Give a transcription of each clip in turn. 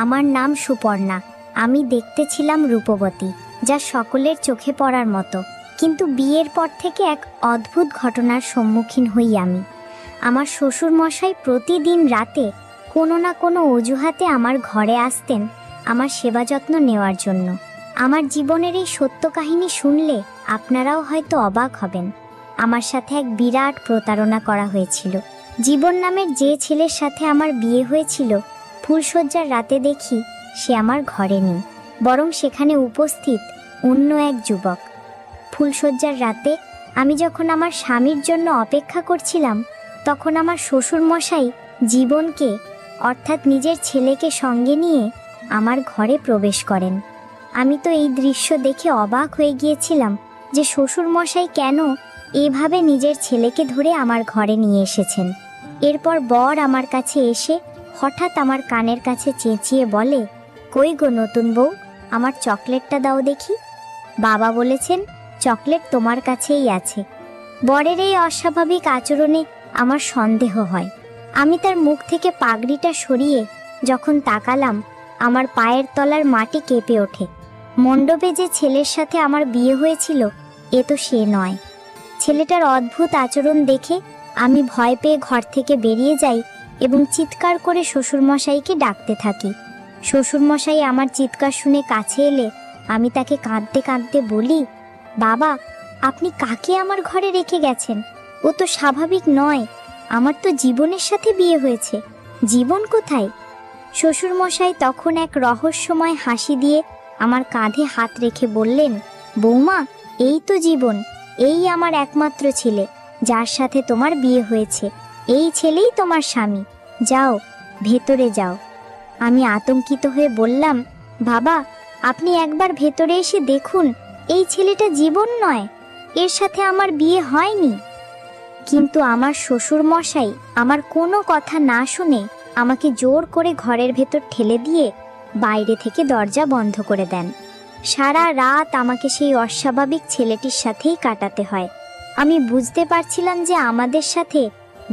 আমার নাম সুপর্ণা। আমি দেখতে ছিলাম রূপবতী, যা সকলের চোখে পড়ার মতো। কিন্তু বিয়ের পর থেকে এক অদ্ভুত ঘটনার সম্মুখীন হই আমি। আমার শ্বশুরমশাই প্রতিদিন রাতে কোনো না কোনো অজুহাতে আমার ঘরে আসতেন আমার সেবা যত্ন নেওয়ার জন্য। আমার জীবনের এই সত্য কাহিনী শুনলে আপনারাও হয়তো অবাক হবেন। আমার সাথে এক বিরাট প্রতারণা করা হয়েছিল। জীবন নামের যে ছেলের সাথে আমার বিয়ে হয়েছিল, ফুলশয্যার রাতে দেখি সে আমার ঘরে নেই, বরং সেখানে উপস্থিত অন্য এক যুবক। ফুলশয্যার রাতে আমি যখন আমার স্বামীর জন্য অপেক্ষা করছিলাম, তখন আমার শ্বশুরমশাই জীবনকে অর্থাৎ নিজের ছেলেকে সঙ্গে নিয়ে আমার ঘরে প্রবেশ করেন। আমি তো এই দৃশ্য দেখে অবাক হয়ে গিয়েছিলাম যে শ্বশুরমশাই কেন এভাবে নিজের ছেলেকে ধরে আমার ঘরে নিয়ে এসেছেন। এরপর বর আমার কাছে এসে হঠাৎ আমার কানের কাছে চেঁচিয়ে বলে, কই গো নতুন বউ, আমার চকলেটটা দাও দেখি। বাবা বলেছেন চকলেট তোমার কাছেই আছে। বরের এই অস্বাভাবিক আচরণে আমার সন্দেহ হয়। আমি তার মুখ থেকে পাগড়িটা সরিয়ে যখন তাকালাম, আমার পায়ের তলার মাটি কেঁপে ওঠে। মণ্ডপে যে ছেলের সাথে আমার বিয়ে হয়েছিল, এ তো সে নয়। ছেলেটার অদ্ভুত আচরণ দেখে আমি ভয় পেয়ে ঘর থেকে বেরিয়ে যাই এবং চিৎকার করে শ্বশুরমশাইকে ডাকতে থাকি। শ্বশুরমশাই আমার চিৎকার শুনে কাছে এলে আমি তাকে কাঁদতে কাঁদতে বলি, বাবা, আপনি কাকে আমার ঘরে রেখে গেছেন? ও তো স্বাভাবিক নয়। আমার তো জীবনের সাথে বিয়ে হয়েছে। জীবন কোথায়? শ্বশুরমশাই তখন এক রহস্যময় হাসি দিয়ে আমার কাঁধে হাত রেখে বললেন, বৌমা, এই তো জীবন, এই আমার একমাত্র ছেলে, যার সাথে তোমার বিয়ে হয়েছে। এই ছেলেই তোমার স্বামী। যাও, ভেতরে যাও। আমি আতঙ্কিত হয়ে বললাম, বাবা, আপনি একবার ভেতরে এসে দেখুন, এই ছেলেটা জীবন নয়, এর সাথে আমার বিয়ে হয়নি। কিন্তু আমার শ্বশুরমশাই আমার কোনো কথা না শুনে আমাকে জোর করে ঘরের ভেতর ঠেলে দিয়ে বাইরে থেকে দরজা বন্ধ করে দেন। সারা রাত আমাকে সেই অস্বাভাবিক ছেলেটির সাথেই কাটাতে হয়। আমি বুঝতে পারছিলাম যে আমাদের সাথে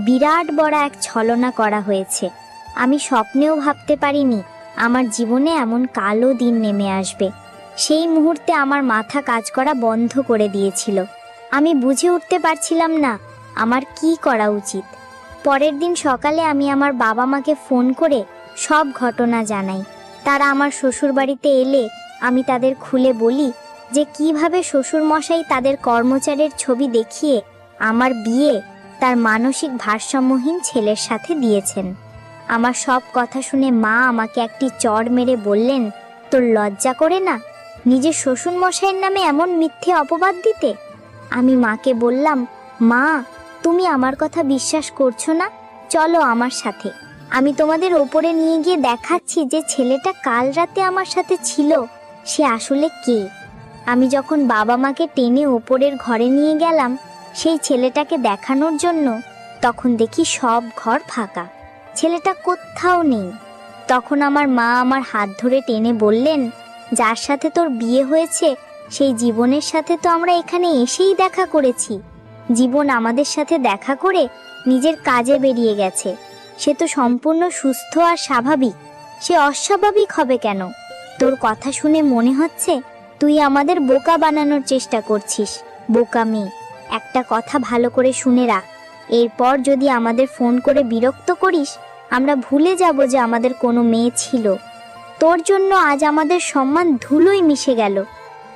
বিরাট বড় এক ছলনা করা হয়েছে। আমি স্বপ্নেও ভাবতে পারিনি আমার জীবনে এমন কালো দিন নেমে আসবে। সেই মুহূর্তে আমার মাথা কাজ করা বন্ধ করে দিয়েছিল। আমি বুঝে উঠতে পারছিলাম না আমার কি করা উচিত। পরের দিন সকালে আমি আমার বাবা মাকে ফোন করে সব ঘটনা জানাই। তারা আমার শ্বশুরবাড়িতে এলে আমি তাদের খুলে বলি যে কিভাবে শ্বশুরমশাই তাদের কর্মচারীর ছবি দেখিয়ে আমার বিয়ে তার মানসিক ভারসাম্যহীন ছেলের সাথে দিয়েছেন। আমার সব কথা শুনে মা আমাকে একটি চড় মেরে বললেন, তোর লজ্জা করে না নিজের শ্বশুরমশাইয়ের নামে এমন মিথ্যে অপবাদ দিতে? আমি মাকে বললাম, মা, তুমি আমার কথা বিশ্বাস করছো না? চলো আমার সাথে, আমি তোমাদের ওপরে নিয়ে গিয়ে দেখাচ্ছি যে ছেলেটা কাল রাতে আমার সাথে ছিল সে আসলে কে। আমি যখন বাবা মাকে টেনে ওপরের ঘরে নিয়ে গেলাম সেই ছেলেটাকে দেখানোর জন্য, তখন দেখি সব ঘর ফাঁকা, ছেলেটা কোথাও নেই। তখন আমার মা আমার হাত ধরে টেনে বললেন, যার সাথে তোর বিয়ে হয়েছে সেই জীবনের সাথে তো আমরা এখানে এসেই দেখা করেছি। জীবন আমাদের সাথে দেখা করে নিজের কাজে বেরিয়ে গেছে। সে তো সম্পূর্ণ সুস্থ আর স্বাভাবিক, সে অস্বাভাবিক হবে কেন? তোর কথা শুনে মনে হচ্ছে তুই আমাদের বোকা বানানোর চেষ্টা করছিস। বোকা মেয়ে, একটা কথা ভালো করে শুনে রাখ, এরপর যদি আমাদের ফোন করে বিরক্ত করিস, আমরা ভুলে যাব যে আমাদের কোনো মেয়ে ছিল। তোর জন্য আজ আমাদের সম্মান ধুলোয় মিশে গেল।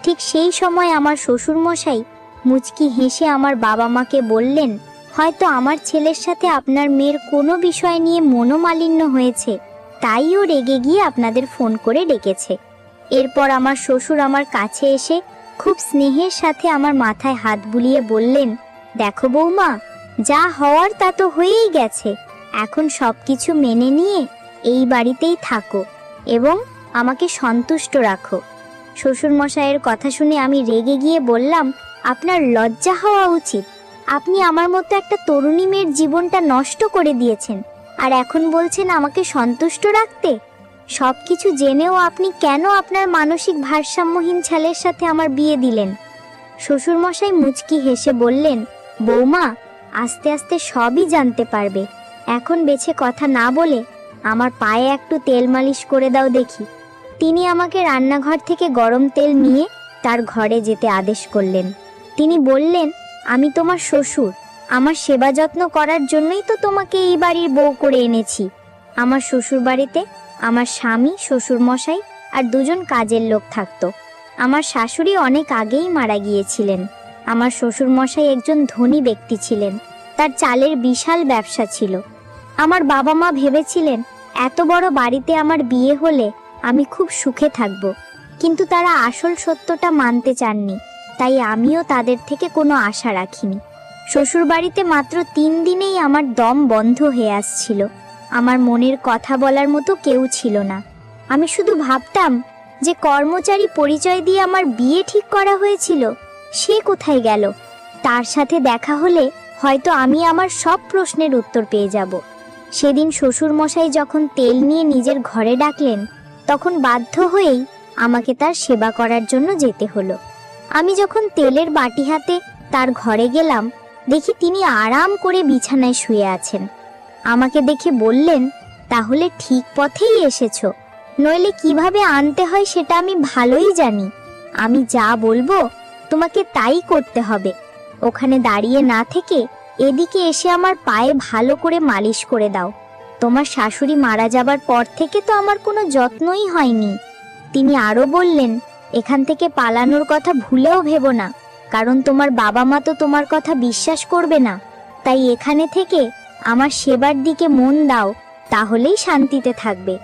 ঠিক সেই সময় আমার শ্বশুরমশাই মুচকি হেসে আমার বাবা মাকে বললেন, হয়তো আমার ছেলের সাথে আপনার মেয়ের কোনো বিষয় নিয়ে মনোমালিন্য হয়েছে, তাই ও রেগে গিয়ে আপনাদের ফোন করে ডেকেছে। এরপর আমার শ্বশুর আমার কাছে এসে খুব স্নেহের সাথে আমার মাথায় হাত বুলিয়ে বললেন, দেখো বৌমা, যা হওয়ার তা তো হয়েই গেছে। এখন সব কিছু মেনে নিয়ে এই বাড়িতেই থাকো এবং আমাকে সন্তুষ্ট রাখো। শ্বশুরমশাইয়ের কথা শুনে আমি রেগে গিয়ে বললাম, আপনার লজ্জা হওয়া উচিত। আপনি আমার মতো একটা তরুণী মেয়ের জীবনটা নষ্ট করে দিয়েছেন, আর এখন বলছেন আমাকে সন্তুষ্ট রাখতে। সব কিছু জেনেও আপনি কেন আপনার মানসিক ভারসাম্যহীন ছেলের সাথে আমার বিয়ে দিলেন? শ্বশুরমশাই মুচকি হেসে বললেন, বৌমা, আস্তে আস্তে সবই জানতে পারবে। এখন বেছে কথা না বলে আমার পায়ে একটু তেল মালিশ করে দাও দেখি। তিনি আমাকে রান্নাঘর থেকে গরম তেল নিয়ে তার ঘরে যেতে আদেশ করলেন। তিনি বললেন, আমি তোমার শ্বশুর, আমার সেবা যত্ন করার জন্যই তো তোমাকে এই বাড়ির বউ করে এনেছি। আমার শ্বশুর বাড়িতে আমার স্বামী, শ্বশুর মশাই আর দুজন কাজের লোক থাকতো। আমার শাশুড়ি অনেক আগেই মারা গিয়েছিলেন। আমার শ্বশুর মশাই একজন ধনী ব্যক্তি ছিলেন, তার চালের বিশাল ব্যবসা ছিল। আমার বাবা মা ভেবেছিলেন এত বড় বাড়িতে আমার বিয়ে হলে আমি খুব সুখে থাকব, কিন্তু তারা আসল সত্যটা মানতে চাননি, তাই আমিও তাদের থেকে কোনো আশা রাখিনি। শ্বশুর বাড়িতে মাত্র 3 দিনেই আমার দম বন্ধ হয়ে আসছিল। আমার মনের কথা বলার মতো কেউ ছিল না। আমি শুধু ভাবতাম যে কর্মচারী পরিচয় দিয়ে আমার বিয়ে ঠিক করা হয়েছিল সে কোথায় গেল। তার সাথে দেখা হলে হয়তো আমি আমার সব প্রশ্নের উত্তর পেয়ে যাব। সেদিন শ্বশুর মশাই যখন তেল নিয়ে নিজের ঘরে ডাকলেন, তখন বাধ্য হয়েই আমাকে তার সেবা করার জন্য যেতে হলো। আমি যখন তেলের বাটি হাতে তার ঘরে গেলাম, দেখি তিনি আরাম করে বিছানায় শুয়ে আছেন। আমাকে দেখে বললেন, তাহলে ঠিক পথেই এসেছো, নইলে কিভাবে আনতে হয় সেটা আমি ভালোই জানি। আমি যা বলবো তোমাকে তাই করতে হবে। ওখানে দাঁড়িয়ে না থেকে এদিকে এসে আমার পায়ে ভালো করে মালিশ করে দাও। তোমার শাশুড়ি মারা যাবার পর থেকে তো আমার কোনো যত্নই হয়নি। তিনি আরো বললেন, এখান থেকে পালানোর কথা ভুলেও ভেবো না, কারণ তোমার বাবা মা তো তোমার কথা বিশ্বাস করবে না। তাই এখানে থেকে আমার সেবার দিকে মন দাও, তাহলেই শান্তিতে থাকবে।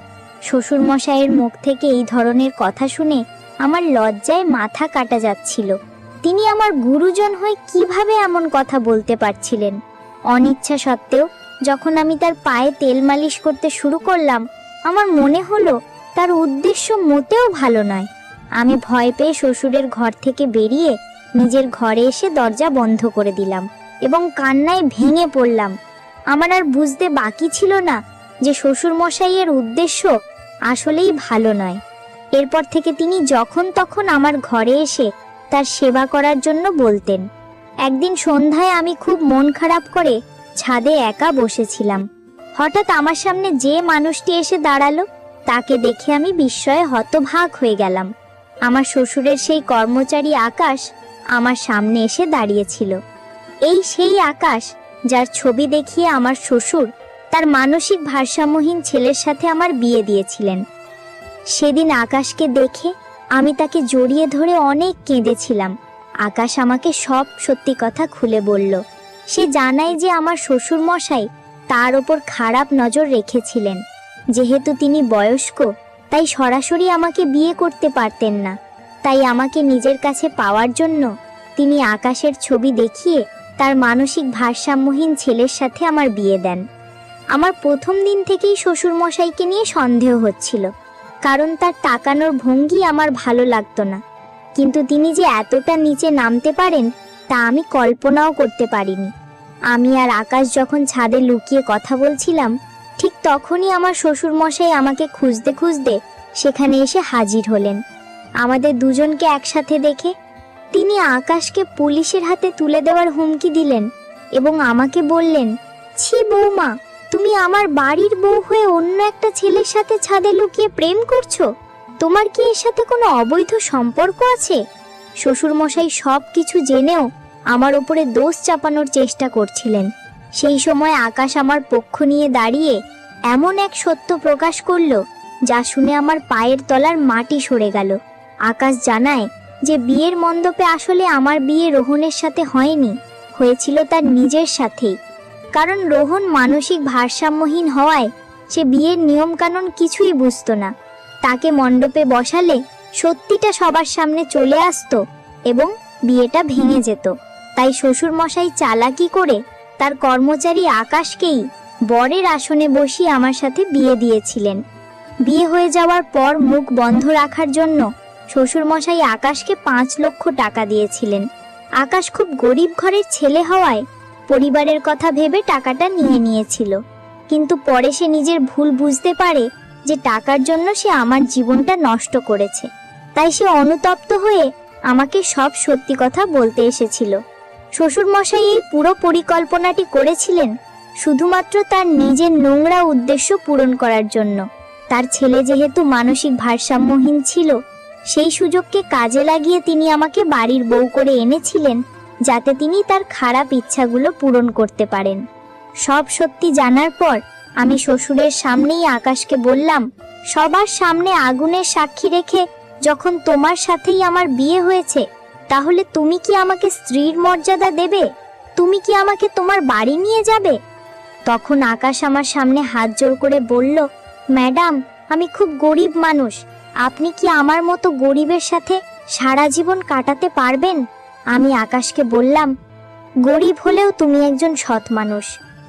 শ্বশুর মশাইয়ের মুখ থেকে এই ধরনের কথা শুনে আমার লজ্জায় মাথা কাটা যাচ্ছিল। তিনি আমার গুরুজন হয়ে কিভাবে এমন কথা বলতে পারছিলেন? অনিচ্ছা সত্ত্বেও যখন আমি তার পায়ে তেল মালিশ করতে শুরু করলাম, আমার মনে হলো তার উদ্দেশ্য মোটেও ভালো নয়। আমি ভয় পেয়ে শ্বশুরের ঘর থেকে বেরিয়ে নিজের ঘরে এসে দরজা বন্ধ করে দিলাম এবং কান্নায় ভেঙে পড়লাম। আমার আর বুঝতে বাকি ছিল না যে শ্বশুর মশাইয়ের উদ্দেশ্য আসলেই ভালো নয়। এরপর থেকে তিনি যখন তখন আমার ঘরে এসে তার সেবা করার জন্য বলতেন। একদিন সন্ধ্যায় আমি খুব মন খারাপ করে ছাদে একা বসেছিলাম। হঠাৎ আমার সামনে যে মানুষটি এসে দাঁড়ালো, তাকে দেখে আমি বিস্ময়ে হতবাক হয়ে গেলাম। আমার শ্বশুরের সেই কর্মচারী আকাশ আমার সামনে এসে দাঁড়িয়েছিল। এই সেই আকাশ যার ছবি দেখিয়ে আমার শ্বশুর তার মানসিক ভারসাম্যহীন ছেলের সাথে আমার বিয়ে দিয়েছিলেন। সেদিন আকাশকে দেখে আমি তাকে জড়িয়ে ধরে অনেক কেঁদেছিলাম। আকাশ আমাকে সব সত্যি কথা খুলে বলল। সে জানায় যে আমার শ্বশুর মশাই তার ওপর খারাপ নজর রেখেছিলেন। যেহেতু তিনি বয়স্ক, তাই সরাসরি আমাকে বিয়ে করতে পারতেন না। তাই আমাকে নিজের কাছে পাওয়ার জন্য তিনি আকাশের ছবি দেখিয়ে তার মানসিক ভারসাম্যহীন ছেলের সাথে আমার বিয়ে দেন। আমার প্রথম দিন থেকেই শ্বশুর মশাইকে নিয়ে সন্দেহ হচ্ছিল, কারণ তার তাকানোর ভঙ্গি আমার ভালো লাগতো না। কিন্তু তিনি যে এতটা নিচে নামতে পারেন তা আমি কল্পনাও করতে পারিনি। আমি আর আকাশ যখন ছাদে লুকিয়ে কথা বলছিলাম, ঠিক তখনই আমার শ্বশুর মশাই আমাকে খুঁজতে খুঁজতে সেখানে এসে হাজির হলেন। আমাদের দুজনকে একসাথে দেখে তিনি আকাশকে পুলিশের হাতে তুলে দেওয়ার হুমকি দিলেন এবং আমাকে বললেন, ছি বৌমা, তুমি আমার বাড়ির বউ হয়ে অন্য একটা ছেলের সাথে ছাদে লুকিয়ে প্রেম করছো? তোমার কি এর সাথে কোনো অবৈধ সম্পর্ক আছে? শ্বশুর মশাই সব কিছু জেনেও আমার উপরে দোষ চাপানোর চেষ্টা করছিলেন। সেই সময় আকাশ আমার পক্ষ নিয়ে দাঁড়িয়ে এমন এক সত্য প্রকাশ করলো যা শুনে আমার পায়ের তলার মাটি সরে গেল। আকাশ জানায় যে বিয়ের মণ্ডপে আসলে আমার বিয়ে রোহনের সাথে হয়নি, হয়েছিল তার নিজের সাথেই। কারণ রোহন মানসিক ভারসাম্যহীন হওয়ায় সে বিয়ের নিয়মকানুন কিছুই বুঝতো না। তাকে মণ্ডপে বসালে সত্যিটা সবার সামনে চলে আসতো এবং বিয়েটা ভেঙে যেত। তাই শ্বশুর মশাই চালাকি করে তার কর্মচারী আকাশকেই বরের আসনে বসিয়ে আমার সাথে বিয়ে দিয়েছিলেন। বিয়ে হয়ে যাওয়ার পর মুখ বন্ধ রাখার জন্য শ্বশুর মশাই আকাশকে 5 লক্ষ টাকা দিয়েছিলেন। আকাশ খুব গরিব ঘরের ছেলে হওয়ায় পরিবারের কথা ভেবে টাকাটা নিয়ে নিয়েছিল, কিন্তু পরে সে নিজের ভুল বুঝতে পারে যে টাকার জন্য সে আমার জীবনটা নষ্ট করেছে। তাই সে অনুতপ্ত হয়ে আমাকে সব সত্যি কথা বলতে এসেছিল। শ্বশুর মশাই এই পুরো পরিকল্পনাটি করেছিলেন শুধুমাত্র তার নিজের নোংরা উদ্দেশ্য পূরণ করার জন্য। তার ছেলে যেহেতু মানসিক ভারসাম্যহীন ছিল, সেই সুযোগকে কাজে লাগিয়ে তিনি আমাকে বাড়ির বউ করে এনেছিলেন, যাতে তিনি তার খারাপ ইচ্ছাগুলো পূরণ করতে পারেন। সব সত্যি জানার পর আমি শ্বশুরের সামনেই আকাশকে বললাম, সবার সামনে আগুনের সাক্ষী রেখে যখন তোমার সাথেই আমার বিয়ে হয়েছে, তাহলে তুমি কি আমাকে স্ত্রীর মর্যাদা দেবে? তুমি কি আমাকে তোমার বাড়ি নিয়ে যাবে? তখন আকাশ আমার সামনে হাত জোড় করে বলল, ম্যাডাম, আমি খুব গরিব মানুষ, আপনি কি আমার মতো গরিবের সাথে সারা জীবন কাটাতে পারবেন? আমি আকাশকে বললাম, গরিব হলেও তুমি একজন সৎ মানুষ,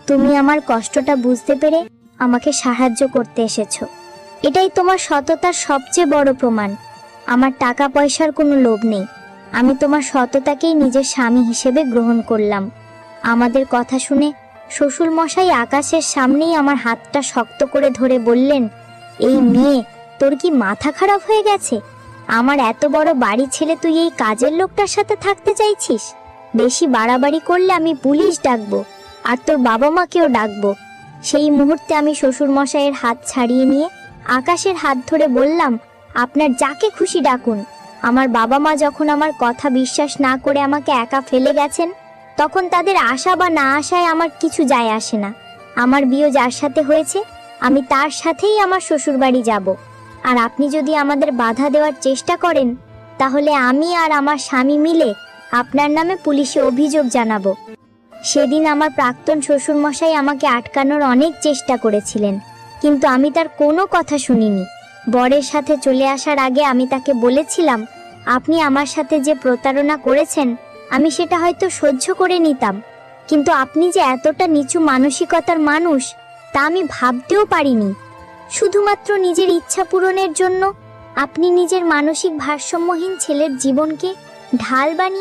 তুমি আমার কষ্টটা বুঝতে পেরে আমাকে সাহায্য করতে এসেছো, এটাই তোমার সততার সবচেয়ে বড় প্রমাণ। আমার টাকা পয়সার কোনো লোভ নেই, আমি তোমার সততাকেই নিজের স্বামী হিসেবে গ্রহণ করলাম। আমাদের কথা শুনে শ্বশুর মশাই আকাশের সামনেই আমার হাতটা শক্ত করে ধরে বললেন, এই মেয়ে, তোর কি মাথা খারাপ হয়ে গেছে? আমার এত বড় বাড়ি ছেড়ে তুই এই কাজের লোকটার সাথে থাকতে চাইছিস? বেশি বাড়াবাড়ি করলে আমি পুলিশ ডাকবো, আর তোর বাবা মাকেও ডাকবো। সেই মুহূর্তে আমি শ্বশুর মশাইয়ের হাত ছাড়িয়ে নিয়ে আকাশের হাত ধরে বললাম, আপনার যাকে খুশি ডাকুন। আমার বাবা মা যখন আমার কথা বিশ্বাস না করে আমাকে একা ফেলে গেছেন, তখন তাদের আশা বা না আশায় আমার কিছু যায় আসে না। আমার বিয়ে যার সাথে হয়েছে, আমি তার সাথেই আমার শ্বশুর বাড়ি যাব। আর আপনি যদি আমাদের বাধা দেওয়ার চেষ্টা করেন, তাহলে আমি আর আমার স্বামী মিলে আপনার নামে পুলিশে অভিযোগ জানাবো। সেদিন আমার প্রাক্তন শ্বশুরমশাই আমাকে আটকানোর অনেক চেষ্টা করেছিলেন, কিন্তু আমি তার কোনো কথা শুনিনি। বরের সাথে চলে আসার আগে আমি তাকে বলেছিলাম, আপনি আমার সাথে যে প্রতারণা করেছেন, আমি সেটা হয়তো সহ্য করে নিতাম, কিন্তু আপনি যে এতটা নিচু মানসিকতার মানুষ, তা আমি ভাবতেও পারিনি। শুধুমাত্র নিজের ইচ্ছা পূরণের জন্য আপনি নিজের মানসিক ভারসাম্যহীন ছেলের জীবনকে ঢাল বানিয়ে